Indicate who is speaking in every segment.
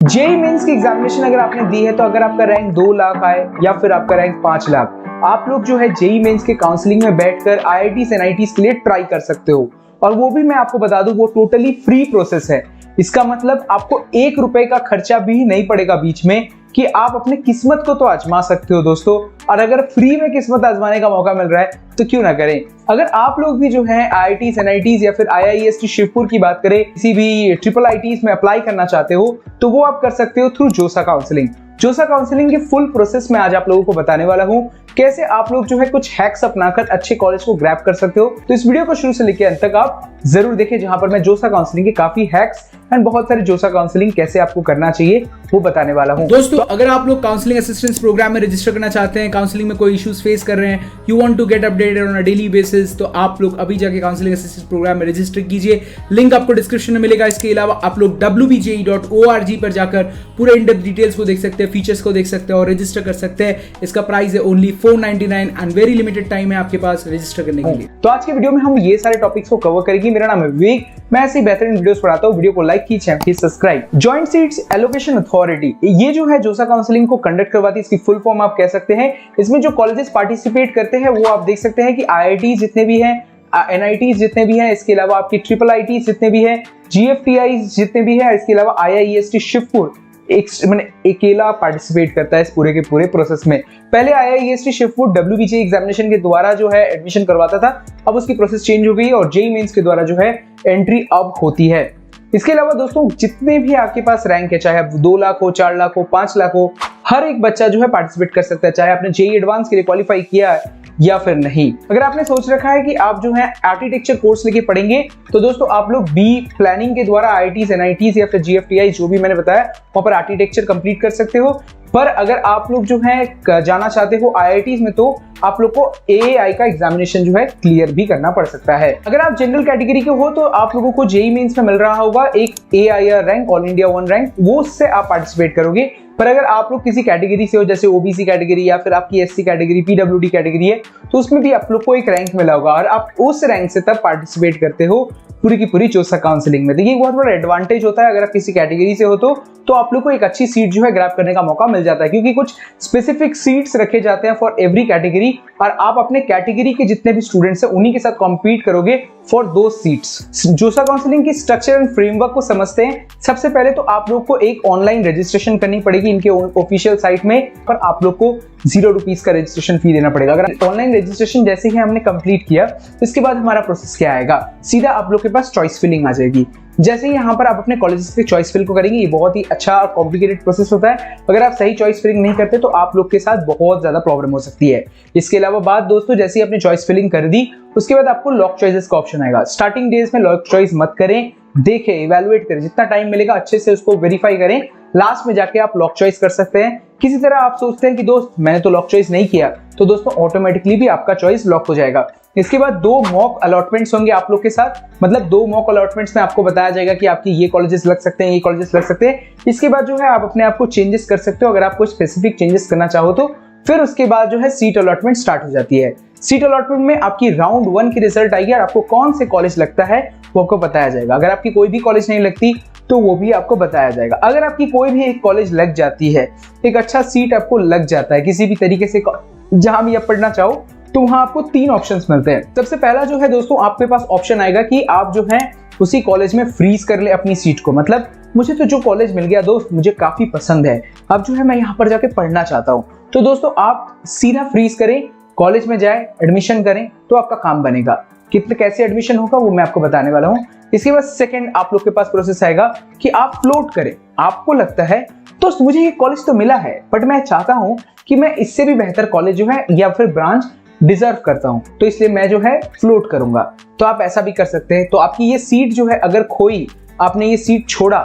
Speaker 1: JEE mains की examination अगर आपने दी है तो अगर आपका रैंक 2 लाख आए या फिर आपका रैंक 5 लाख, आप लोग जो है जेईई मेंस के काउंसलिंग में बैठकर आईआईटीज एनआईटीज के लिए ट्राई कर सकते हो। और वो भी मैं आपको बता दूं, वो टोटली फ्री प्रोसेस है। इसका मतलब आपको 1 रुपए का खर्चा भी नहीं पड़ेगा बीच में, कि आप अपने किस्मत को तो आजमा सकते हो दोस्तों। और अगर फ्री में किस्मत आजमाने का मौका मिल रहा है तो क्यों ना करें। अगर आप लोग भी जो है आईआईटीज एनआईटीज या फिर आईआईएसटी शिवपुर की बात करें, किसी भी ट्रिपल आईटीज में अप्लाई करना चाहते हो तो वो आप कर सकते हो थ्रू जोसा काउंसलिंग। जोसा काउंसलिंग के फुल प्रोसेस में आज आप लोगों को बताने वाला हूं, कैसे आप लोग जो है कुछ हैक्स अपनाकर अच्छे कॉलेज को ग्रैब कर सकते हो। तो इस वीडियो को शुरू से लेकर अंत तक आप जरूर देखें, जहां पर मैं जोसा काउंसलिंग के काफी हैक्स एंड बहुत सारे जोसा काउंसलिंग कैसे आपको करना चाहिए वो बताने वाला हूं।
Speaker 2: दोस्तों, अगर आप लोग काउंसलिंग असिस्टेंस प्रोग्राम में रजिस्टर करना चाहते हैं, काउंसलिंग में कोई इश्यूज फेस कर रहे हैं, you want to get updated on a daily basis, तो आप लोग अभी जाके काउंसलिंग असिस्टेंस प्रोग्राम में रजिस्टर कीजिए। लिंक आपको डिस्क्रिप्शन में मिलेगा। इसके अलावा आप लोग wbje.org पर जाकर पूरे इन डेप्थ डिटेल्स को देख सकते हैं, फीचर्स को देख सकते हैं और रजिस्टर कर सकते हैं। इसका प्राइस है only 499 and very limited time है आपके पास रजिस्टर करने के लिए।
Speaker 1: तो आज के वीडियो में हम ये सारे टॉपिक्स को कवर करेंगे। मेरा नाम है विवेक, मैं ऐसी बेहतरीन वीडियोस पढ़ाता हूं। वीडियो को लाइक कीजिए, चैनल को subscribe. Joint seats allocation authority, ये जो है जोसा काउंसलिंग को कंडक्ट करवाती है, इसकी फुल फॉर्म आप कह सकते हैं। इसमें जो कॉलेजेस पार्टिसिपेट करते हैं वो आप देख सकते हैं कि आईआईटी जितने भी हैं, एनआईटी जितने भी हैं, इसके अलावा आपकी ट्रिपल आईटी जितने भी हैं, जीएफटीआई जितने भी हैं, इसके अलावा आईआईएसटी शिवपुर अकेला पार्टिसिपेट करता है इस पूरे के पूरे प्रोसेस में। पहले आईआईएसटी शिवपुर डब्ल्यूबीजे एग्जामिनेशन के द्वारा जो है एडमिशन करवाता था, अब उसकी प्रोसेस चेंज हो गई और जेईई मेंस के द्वारा जो है एंट्री अब होती है। इसके अलावा दोस्तों, जितने भी आपके पास रैंक है, चाहे आप 2 लाख हो, 4 लाख हो, 5 लाख हो, हर एक बच्चा जो है पार्टिसिपेट कर सकता है, चाहे आपने जेईई एडवांस के लिए क्वालिफाई किया है या फिर नहीं। अगर आपने सोच रखा है कि आप जो है आर्किटेक्चर कोर्स लेके पढ़ेंगे तो दोस्तों आप लोग बी प्लानिंग के द्वारा आईआईटीज एनआईटीज या फिर जीएफटीआई जो भी मैंने बताया वहां पर आर्किटेक्चर कंप्लीट कर सकते हो। पर अगर आप लोग जो है जाना चाहते हो आईआईटीज में तो आप लोग को एएआई का एग्जामिनेशन जो है क्लियर भी करना पड़ सकता है। अगर आप जनरल कैटेगरी के हो तो आप लोगों को जेईई मेंस में मिल रहा होगा एक AIR rank, all India 1 rank, वो उससे आप पार्टिसिपेट करोगे। पर अगर आप लोग किसी कैटेगरी से हो, जैसे ओबीसी कैटेगरी या फिर आपकी एससी कैटेगरी, पीडब्ल्यूडी कैटेगरी है, तो उसमें भी आप लोग को एक रैंक मिला होगा और आप उस रैंक से तब पार्टिसिपेट करते हो पूरी की पूरी जोसा काउंसलिंग में। देखिए, बहुत बड़ा एडवांटेज होता है अगर आप किसी कैटेगरी से हो तो आप लोग को एक अच्छी सीट जो है ग्रैब करने का मौका मिल जाता है, क्योंकि कुछ स्पेसिफिक सीट्स रखे जाते हैं फॉर एवरी कैटेगरी और आप अपने कैटेगरी के जितने भी स्टूडेंट्स हैं उन्हीं के साथ कॉम्पीट करोगे फॉर दो सीट्स। जोसा काउंसलिंग की स्ट्रक्चर एंड फ्रेमवर्क को समझते हैं। सबसे पहले तो आप लोग को एक ऑनलाइन रजिस्ट्रेशन करनी पड़ेगी इनके ऑफिशियल साइट में, पर आप लोग को 0 रुपीज का रजिस्ट्रेशन फी देना पड़ेगा। अगर ऑनलाइन रजिस्ट्रेशन जैसे ही हमने कंप्लीट किया तो इसके बाद हमारा प्रोसेस क्या आएगा, सीधा आप लोग के पास चॉइस फिलिंग आ जाएगी। जैसे ही यहाँ पर आप अपने कॉलेजेस के चॉइस फिल को करेंगे, ये बहुत ही अच्छा और कॉम्प्लिकेटेड प्रोसेस होता है। अगर आप सही चॉइस फिलिंग नहीं करते तो आप लोग के साथ बहुत ज्यादा प्रॉब्लम हो सकती है। इसके अलावा बात दोस्तों, जैसे ही आपने चॉइस फिलिंग कर दी उसके बाद आपको लॉक चॉइसेस का ऑप्शन आएगा। स्टार्टिंग डेज में लॉक चॉइस मत करें, देखें, इवैल्यूएट करें, जितना टाइम मिलेगा अच्छे से उसको वेरीफाई करें, लास्ट में जाके आप लॉक चॉइस कर सकते हैं। किसी तरह आप सोचते हैं कि दोस्त मैंने तो लॉक चॉइस नहीं किया, तो दोस्तों ऑटोमेटिकली भी आपका चॉइस लॉक हो जाएगा। इसके बाद 2 मॉक अलॉटमेंट्स होंगे आप लोग के साथ, मतलब 2 मॉक अलॉटमेंट्स में आपको बताया जाएगा कि आपकी ये कॉलेजेस लग सकते हैं, ये कॉलेजेस लग सकते हैं। इसके बाद जो है आप अपने आप को चेंजेस कर सकते हो, अगर आप कुछ स्पेसिफिक चेंजेस करना चाहो तो। फिर उसके बाद जो है सीट अलॉटमेंट स्टार्ट हो जाती है। सीट अलॉटमेंट में आपकी राउंड 1 की रिजल्ट आएगी और आपको कौन से कॉलेज लगता है वो आपको बताया जाएगा। अगर आपकी कोई भी कॉलेज नहीं लगती तो वो भी आपको बताया जाएगा। अगर आपकी कोई भी एक कॉलेज लग जाती है, एक अच्छा सीट आपको लग जाता है किसी भी तरीके से, जहां भी आप पढ़ना चाहो, तो वहां आपको 3 ऑप्शंस मिलते हैं। सबसे पहला जो है दोस्तों, आपके पास ऑप्शन आएगा कि आप जो है उसी कॉलेज में फ्रीज कर ले अपनी सीट को। मतलब मुझे तो जो कॉलेज मिल गया दोस्त, मुझे काफी पसंद है, अब जो है मैं यहाँ पर जाके पढ़ना चाहता हूँ, तो दोस्तों आप सीधा फ्रीज करें, कॉलेज में जाए, एडमिशन करें, तो आपका काम बनेगा। कितने कैसे एडमिशन होगा वो मैं आपको बताने वाला हूँ। इसके बाद सेकंड आप लोग के पास प्रोसेस आएगा कि आप फ्लोट करें। आपको लगता है दोस्त मुझे ये कॉलेज तो मिला है, बट मैं चाहता हूं कि मैं इससे भी बेहतर कॉलेज जो है या फिर ब्रांच डिजर्व करता हूं, तो इसलिए मैं जो है फ्लोट करूंगा। तो आप ऐसा भी कर सकते हैं। तो आपकी ये सीट जो है अगर खोई, आपने ये सीट छोड़ा,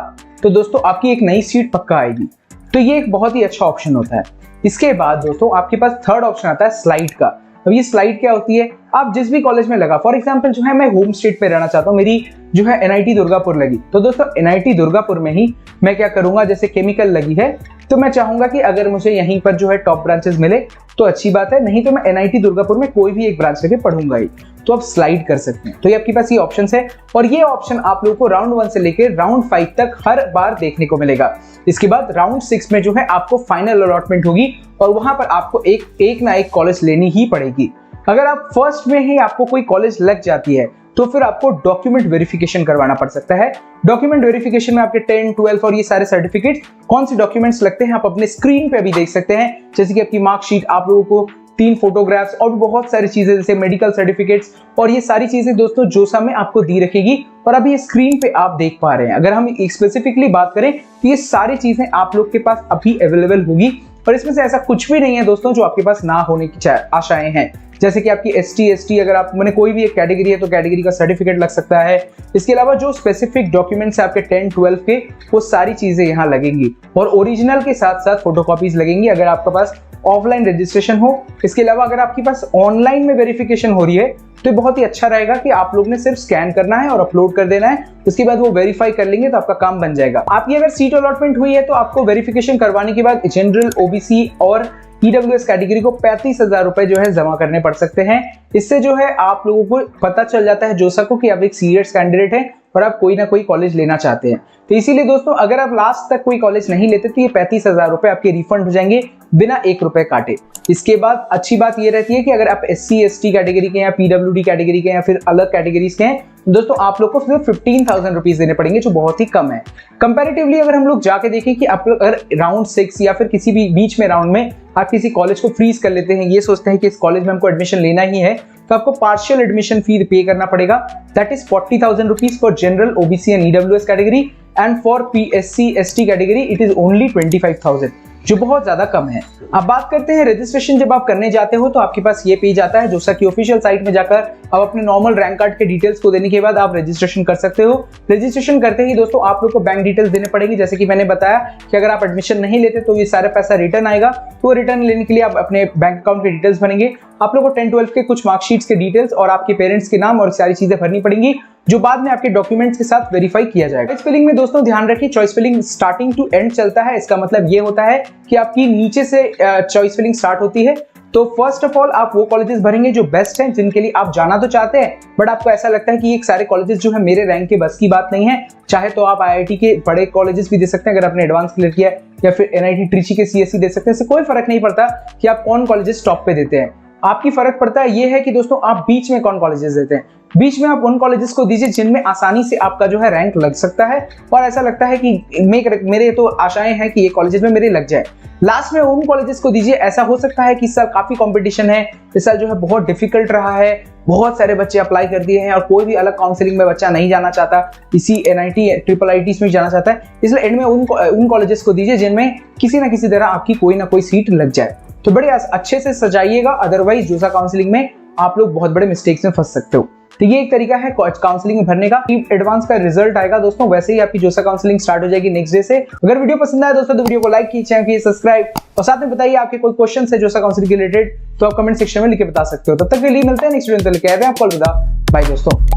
Speaker 1: तो दोस्तों आपकी एक नई सीट पक्का आएगी। तो ये एक बहुत ही अच्छा ऑप्शन होता है। इसके बाद दोस्तों आपके पास थर्ड ऑप्शन आता है स्लाइड का। अब ये स्लाइड क्या होती है, आप जिस भी कॉलेज में लगा, फॉर एग्जांपल जो है मैं होम स्टेट पे रहना चाहता हूँ, मेरी जो है एनआईटी दुर्गापुर लगी, तो दोस्तों एनआईटी दुर्गापुर में ही मैं क्या करूंगा, जैसे केमिकल लगी है तो मैं चाहूंगा कि अगर मुझे यहीं पर जो है टॉप ब्रांचेस मिले तो अच्छी बात है, नहीं तो मैं NIT दुर्गापुर में कोई भी एक ब्रांच लेके पढ़ूंगा ही, तो आप स्लाइड कर सकते हैं। तो ये आपके पास ये ऑप्शन है और ये ऑप्शन आप लोगों को राउंड 1 से लेकर राउंड 5 तक हर बार देखने को मिलेगा। इसके बाद राउंड 6 में जो है आपको फाइनल अलॉटमेंट होगी और वहां पर आपको एक ना एक कॉलेज लेनी ही पड़ेगी। अगर आप फर्स्ट में ही आपको कोई कॉलेज लग जाती है तो फिर आपको डॉक्यूमेंट वेरिफिकेशन करवाना पड़ सकता है। डॉक्यूमेंट वेरिफिकेशन में आपके 10, 12 और ये सारे सर्टिफिकेट कौन से डॉक्यूमेंट्स लगते हैं आप अपने स्क्रीन पे अभी देख सकते हैं, जैसे कि आपकी मार्कशीट, आप लोगों को 3 फोटोग्राफ्स और बहुत सारी चीजें जैसे मेडिकल सर्टिफिकेट्स और ये सारी चीजें दोस्तों जोसा में आपको दी रखेगी और अभी ये स्क्रीन पे आप देख पा रहे हैं। अगर हम स्पेसिफिकली बात करें तो ये सारी चीजें आप लोग के पास अभी अवेलेबल होगी और इसमें से ऐसा कुछ भी नहीं है दोस्तों जो आपके पास ना होने की आशाएं हैं। जैसे कि आपकी ST अगर आप मैंने कोई भी एक कैटेगरी है तो कैटेगरी का सर्टिफिकेट लग सकता है। इसके अलावा जो स्पेसिफिक डॉक्यूमेंट्स है आपके 10, 12 के, वो सारी चीजें यहाँ लगेंगी और ओरिजिनल के साथ साथ फोटोकॉपीज लगेंगी अगर आपके पास ऑफलाइन रजिस्ट्रेशन हो। इसके अलावा अगर आपके पास ऑनलाइन में वेरिफिकेशन हो रही है तो बहुत ही अच्छा रहेगा कि आप लोग ने सिर्फ स्कैन करना है और अपलोड कर देना है, उसके बाद वो वेरीफाई कर लेंगे तो आपका काम बन जाएगा। आपकी अगर सीट अलॉटमेंट हुई है तो आपको वेरिफिकेशन करवाने के बाद जनरल, OBC और EWS कैटेगरी को 35,000 रुपए जो है जमा करने पड़ सकते हैं। इससे जो है आप लोगों को पता चल जाता है जोसा को कि आप एक सीरियस कैंडिडेट हैं और आप कोई ना कोई कॉलेज लेना चाहते हैं। तो इसीलिए दोस्तों अगर आप लास्ट तक कोई कॉलेज नहीं लेते तो ये 35,000 रुपए आपके रिफंड हो जाएंगे बिना 1 रुपए काटे। इसके बाद अच्छी बात ये रहती है कि अगर आप SC, ST कैटेगरी के या PWD कैटेगरी के या फिर अलग कैटेगरीज के हैं दोस्तों आप लोग को सिर्फ 15,000 रुपीज देने पड़ेंगे, जो बहुत ही कम है। कंपैरेटिवली अगर हम लोग जाके देखें कि आप अगर राउंड 6 या फिर किसी भी बीच में राउंड में आप किसी कॉलेज को फ्रीज कर लेते हैं, ये सोचते हैं कि इस कॉलेज में हमको एडमिशन लेना ही है, तो आपको पार्शियल एडमिशन फी पे करना पड़ेगा। That is 40,000 rupees for general, OBC and EWS category and for SC, ST category it is only 25,000, जो बहुत ज्यादा कम है। अब बात करते हैं रजिस्ट्रेशन जब आप करने जाते हो तो आपके पास ये पेज आता है जोसा की ऑफिशियल साइट में जाकर आप अपने नॉर्मल रैंक कार्ड के डिटेल्स को देने के बाद आप रजिस्ट्रेशन कर सकते हो। रजिस्ट्रेशन करते ही दोस्तों आप लोग को बैंक डिटेल्स देने पड़ेंगे, जैसे कि मैंने बताया कि अगर आप एडमिशन नहीं लेते तो ये सारा पैसा रिटर्न आएगा, तो रिटर्न लेने के लिए आप अपने बैंक अकाउंट के डिटेल्स भरेंगे। आप लोग को 10, 12 के कुछ मार्कशीट्स के डिटेल्स और आपके पेरेंट्स के नाम और सारी चीजें भरनी पड़ेंगी, जो बाद में आपके डॉक्यूमेंट्स के साथ वेरीफाई किया जाएगा। चॉइस फिलिंग में दोस्तों ध्यान रखिए, choice filling starting to end चलता है। इसका मतलब ये होता है कि आपकी नीचे से चॉइस फिलिंग स्टार्ट होती है। तो फर्स्ट ऑफ ऑल आप वो कॉलेजेस भरेंगे जो बेस्ट हैं, जिनके लिए आप जाना तो चाहते हैं बट आपको ऐसा लगता है कि ये सारे कॉलेजेस जो है मेरे रैंक के बस की बात नहीं है। चाहे तो आप IIT के बड़े कॉलेजेस भी दे सकते हैं अगर आपने एडवांस क्लियर किया है, या फिर NIT ट्रिची के CSE दे सकते हैं। इससे कोई फर्क नहीं पड़ता कि आप कौन कॉलेजेस टॉप पे देते हैं। आपकी फर्क पड़ता है ये है कि दोस्तों आप बीच में कौन कॉलेजेस देते हैं। बीच में आप उन कॉलेजेस को दीजिए जिनमें आसानी से आपका जो है रैंक लग सकता है और ऐसा लगता है कि मेरे तो आशाएं हैं कि ये कॉलेजेस में मेरे लग जाए। लास्ट में उन कॉलेजेस को दीजिए, ऐसा हो सकता है कि इस साल काफी कंपटीशन है, इस साल जो है बहुत डिफिकल्ट रहा है, बहुत सारे बच्चे अप्लाई कर दिए हैं और कोई भी अलग काउंसलिंग में बच्चा नहीं जाना चाहता, इसी NIT, IIITs में जाना चाहता है। इसलिए एंड में उन कॉलेजेस को दीजिए जिनमें किसी ना किसी तरह आपकी कोई ना कोई सीट लग जाए। तो बड़े अच्छे से सजाइएगा, अदरवाइज जोसा काउंसलिंग में आप लोग बहुत बड़े मिस्टेक्स में फंस सकते हो। तो ये एक तरीका है काउंसलिंग में भरने का। एडवांस का रिजल्ट आएगा दोस्तों, वैसे ही आपकी जोसा काउंसलिंग स्टार्ट हो जाएगी नेक्स्ट डे से। अगर वीडियो पसंद आया दोस्तों तो वीडियो को लाइक कीजिए, चैनल को सब्सक्राइब और साथ में बताइए आपके कोई क्वेश्चन है जोसा काउंसलिंग के रिलेटेड तो आप कमेंट सेक्शन में लिख के बता सकते हो। तब तक के लिए मिलते हैं नेक्स्ट वीडियो में, लेके आ रहे हैं आपको अलविदा, बाय दोस्तों।